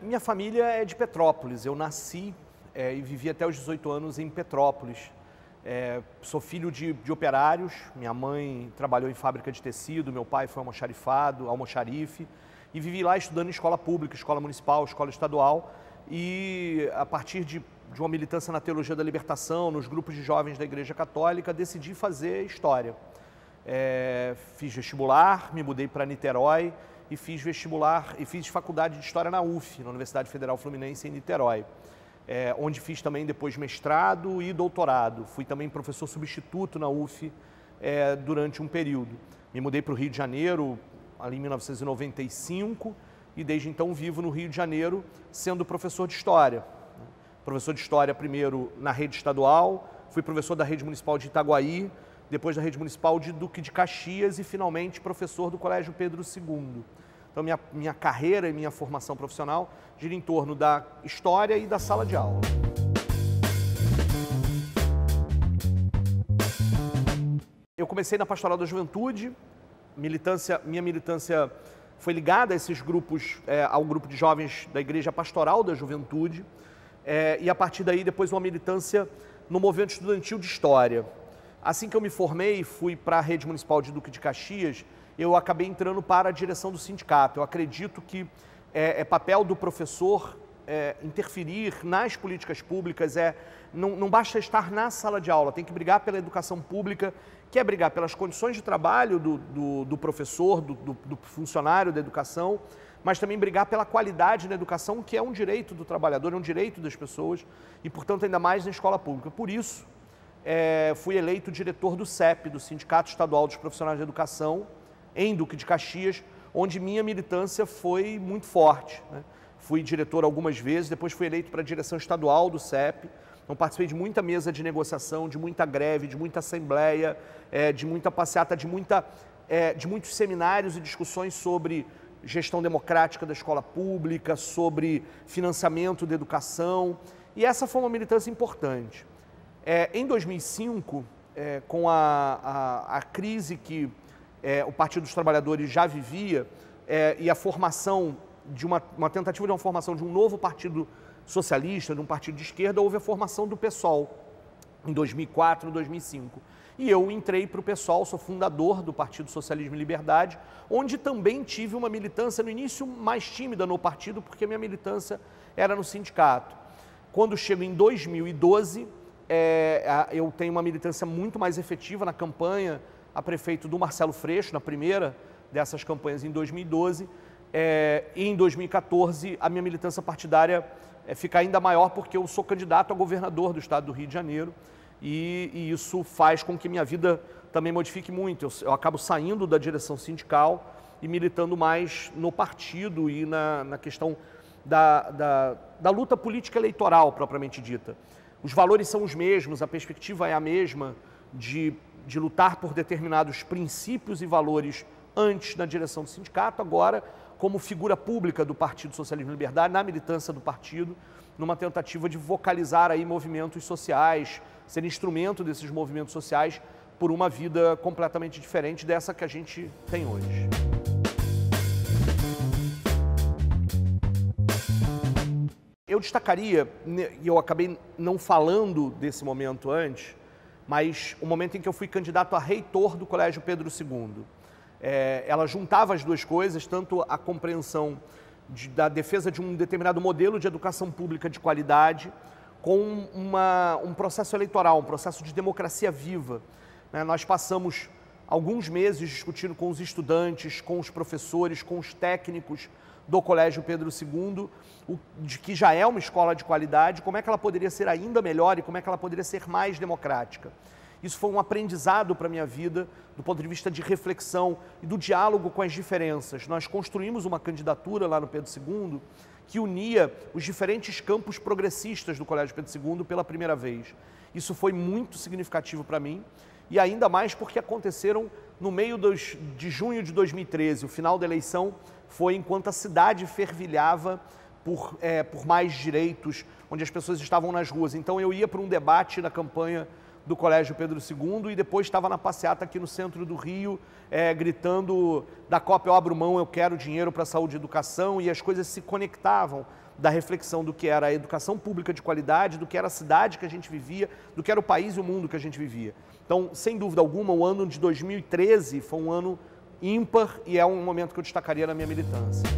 Minha família é de Petrópolis. Eu nasci e vivi até os 18 anos em Petrópolis. Sou filho de operários. Minha mãe trabalhou em fábrica de tecido, meu pai foi almoxarife. E vivi lá estudando em escola pública, escola municipal, escola estadual. E a partir de uma militância na teologia da libertação, nos grupos de jovens da Igreja Católica, decidi fazer história. Fiz vestibular, me mudei para Niterói e fiz vestibular e fiz faculdade de História na UF, na Universidade Federal Fluminense em Niterói, onde fiz também depois mestrado e doutorado. Fui também professor substituto na UF durante um período. Me mudei para o Rio de Janeiro ali em 1995 e desde então vivo no Rio de Janeiro sendo professor de História. Professor de História primeiro na rede estadual, fui professor da rede municipal de Itaguaí, depois da rede municipal de Duque de Caxias e finalmente professor do Colégio Pedro II. Então minha carreira e minha formação profissional gira em torno da história e da sala de aula. Eu comecei na Pastoral da Juventude, minha militância foi ligada a esses grupos, ao grupo de jovens da Igreja Pastoral da Juventude, e a partir daí depois uma militância no movimento estudantil de História. Assim que eu me formei e fui para a rede municipal de Duque de Caxias, eu acabei entrando para a direção do sindicato. Eu acredito que é papel do professor interferir nas políticas públicas, não basta estar na sala de aula, tem que brigar pela educação pública, que é brigar pelas condições de trabalho do professor, do funcionário da educação, mas também brigar pela qualidade da educação, que é um direito do trabalhador, é um direito das pessoas, e portanto ainda mais na escola pública. Por isso, fui eleito diretor do CEP, do Sindicato Estadual dos Profissionais de Educação, em Duque de Caxias, onde minha militância foi muito forte, né? Fui diretor algumas vezes, depois fui eleito para a direção estadual do CEP, então participei de muita mesa de negociação, de muita greve, de muita assembleia, de muita passeata, de muitos seminários e discussões sobre gestão democrática da escola pública, sobre financiamento da educação, e essa foi uma militância importante. Em 2005, com a crise que o Partido dos Trabalhadores já vivia e a formação de uma tentativa de uma formação de um novo partido socialista, de um partido de esquerda, houve a formação do PSOL em 2004, 2005. E eu entrei para o PSOL, sou fundador do Partido Socialismo e Liberdade, onde também tive uma militância no início mais tímida no partido, porque a minha militância era no sindicato. Quando chego em 2012, eu tenho uma militância muito mais efetiva na campanha a prefeito do Marcelo Freixo, na primeira dessas campanhas em 2012, e em 2014 a minha militância partidária fica ainda maior porque eu sou candidato a governador do estado do Rio de Janeiro e isso faz com que minha vida também modifique muito. Eu acabo saindo da direção sindical e militando mais no partido e na questão da luta política eleitoral propriamente dita. Os valores são os mesmos, a perspectiva é a mesma de lutar por determinados princípios e valores antes na direção do sindicato, agora como figura pública do Partido Socialismo e Liberdade, na militância do partido, numa tentativa de vocalizar aí movimentos sociais, ser instrumento desses movimentos sociais por uma vida completamente diferente dessa que a gente tem hoje. Eu destacaria, e eu acabei não falando desse momento antes, mas o momento em que eu fui candidato a reitor do Colégio Pedro II. Ela juntava as duas coisas, tanto a compreensão da defesa de um determinado modelo de educação pública de qualidade, com um processo eleitoral, um processo de democracia viva. Nós passamos alguns meses discutindo com os estudantes, com os professores, com os técnicos do Colégio Pedro II, de que já é uma escola de qualidade, como é que ela poderia ser ainda melhor e como é que ela poderia ser mais democrática. Isso foi um aprendizado para a minha vida, do ponto de vista de reflexão e do diálogo com as diferenças. Nós construímos uma candidatura lá no Pedro II que unia os diferentes campos progressistas do Colégio Pedro II pela primeira vez. Isso foi muito significativo para mim, e ainda mais porque aconteceram no meio de junho de 2013. O final da eleição foi enquanto a cidade fervilhava por mais direitos, onde as pessoas estavam nas ruas. Então eu ia para um debate na campanha do Colégio Pedro II e depois estava na passeata aqui no centro do Rio, gritando: da Copa eu abro mão, eu quero dinheiro para saúde e educação, e as coisas se conectavam da reflexão do que era a educação pública de qualidade, do que era a cidade que a gente vivia, do que era o país e o mundo que a gente vivia. Então, sem dúvida alguma, o ano de 2013 foi um ano ímpar e é um momento que eu destacaria na minha militância.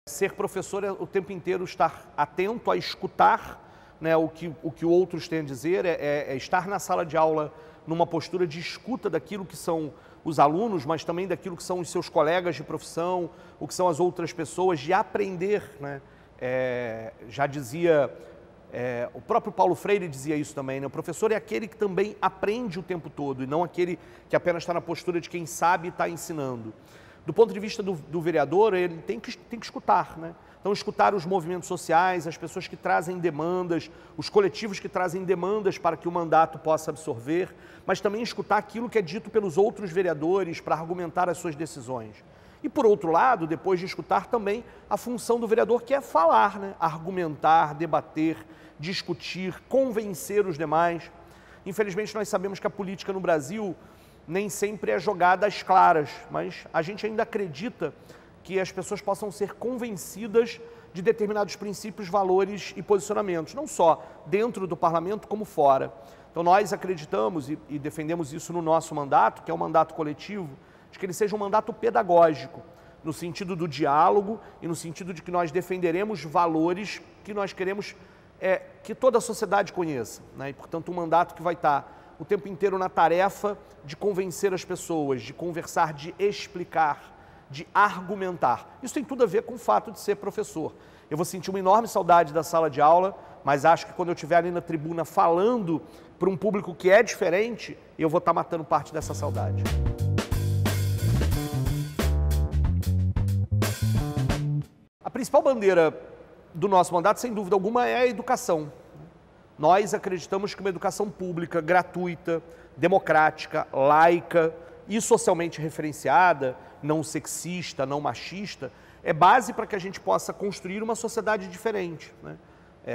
Ser professor é o tempo inteiro estar atento a escutar, né, o que outros têm a dizer, é estar na sala de aula numa postura de escuta daquilo que são os alunos, mas também daquilo que são os seus colegas de profissão, o que são as outras pessoas, de aprender, né? Já dizia, o próprio Paulo Freire dizia isso também, né? O professor é aquele que também aprende o tempo todo e não aquele que apenas está na postura de quem sabe e está ensinando. Do ponto de vista do vereador, ele tem que escutar, né? Então, escutar os movimentos sociais, as pessoas que trazem demandas, os coletivos que trazem demandas para que o mandato possa absorver, mas também escutar aquilo que é dito pelos outros vereadores para argumentar as suas decisões. E, por outro lado, depois de escutar também a função do vereador, que é falar, né? Argumentar, debater, discutir, convencer os demais. Infelizmente, nós sabemos que a política no Brasil nem sempre é jogada às claras, mas a gente ainda acredita que as pessoas possam ser convencidas de determinados princípios, valores e posicionamentos, não só dentro do parlamento como fora. Então nós acreditamos e defendemos isso no nosso mandato, que é um mandato coletivo, de que ele seja um mandato pedagógico, no sentido do diálogo e no sentido de que nós defenderemos valores que nós queremos que toda a sociedade conheça, né? E, portanto, um mandato que vai estar o tempo inteiro na tarefa de convencer as pessoas, de conversar, de explicar, de argumentar. Isso tem tudo a ver com o fato de ser professor. Eu vou sentir uma enorme saudade da sala de aula, mas acho que quando eu estiver ali na tribuna falando para um público que é diferente, eu vou estar matando parte dessa saudade. A principal bandeira do nosso mandato, sem dúvida alguma, é a educação. Nós acreditamos que uma educação pública, gratuita, democrática, laica e socialmente referenciada, não sexista, não machista, é base para que a gente possa construir uma sociedade diferente, né?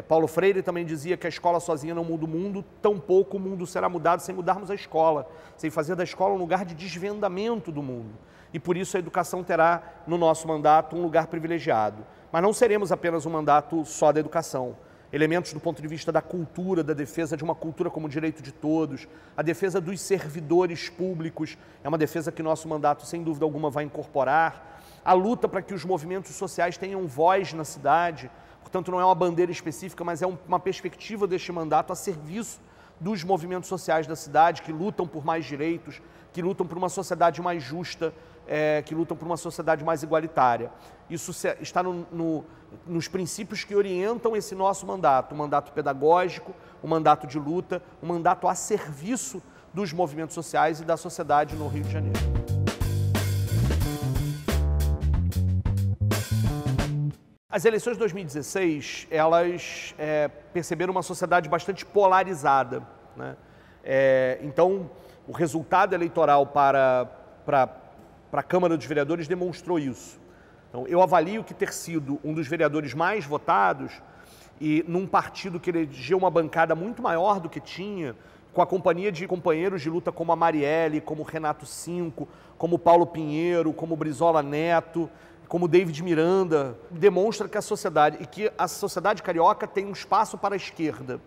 Paulo Freire também dizia que a escola sozinha não muda o mundo, tampouco o mundo será mudado sem mudarmos a escola, sem fazer da escola um lugar de desvendamento do mundo. E por isso a educação terá, no nosso mandato, um lugar privilegiado. Mas não seremos apenas um mandato só da educação. Elementos do ponto de vista da cultura, da defesa de uma cultura como direito de todos, a defesa dos servidores públicos, é uma defesa que nosso mandato, sem dúvida alguma, vai incorporar. A luta para que os movimentos sociais tenham voz na cidade, portanto não é uma bandeira específica, mas é uma perspectiva deste mandato a serviço dos movimentos sociais da cidade, que lutam por mais direitos, que lutam por uma sociedade mais justa, que lutam por uma sociedade mais igualitária. Isso está nos princípios que orientam esse nosso mandato, um mandato pedagógico, um mandato de luta, um mandato a serviço dos movimentos sociais e da sociedade no Rio de Janeiro. As eleições de 2016, elas perceberam uma sociedade bastante polarizada, né? Então, o resultado eleitoral para a Câmara dos Vereadores demonstrou isso. Então, eu avalio que ter sido um dos vereadores mais votados e num partido que elegeu uma bancada muito maior do que tinha, com a companhia de companheiros de luta como a Marielle, como o Renato Cinco, como o Paulo Pinheiro, como o Brizola Neto, como o David Miranda, demonstra que a sociedade carioca tem um espaço para a esquerda.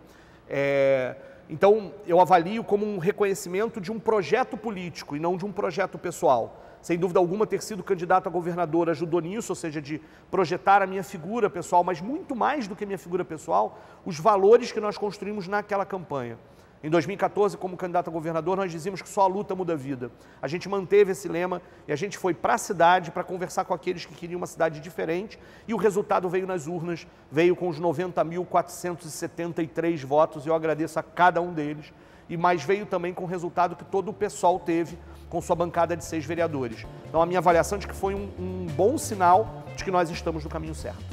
Então, eu avalio como um reconhecimento de um projeto político e não de um projeto pessoal. Sem dúvida alguma, ter sido candidato a governador ajudou nisso, ou seja, de projetar a minha figura pessoal, mas muito mais do que a minha figura pessoal, os valores que nós construímos naquela campanha. Em 2014, como candidato a governador, nós dizíamos que só a luta muda a vida. A gente manteve esse lema e a gente foi para a cidade para conversar com aqueles que queriam uma cidade diferente e o resultado veio nas urnas, veio com os 90.473 votos e eu agradeço a cada um deles. Mas veio também com o resultado que todo o PSOL teve com sua bancada de 6 vereadores. Então a minha avaliação é de que foi um bom sinal de que nós estamos no caminho certo.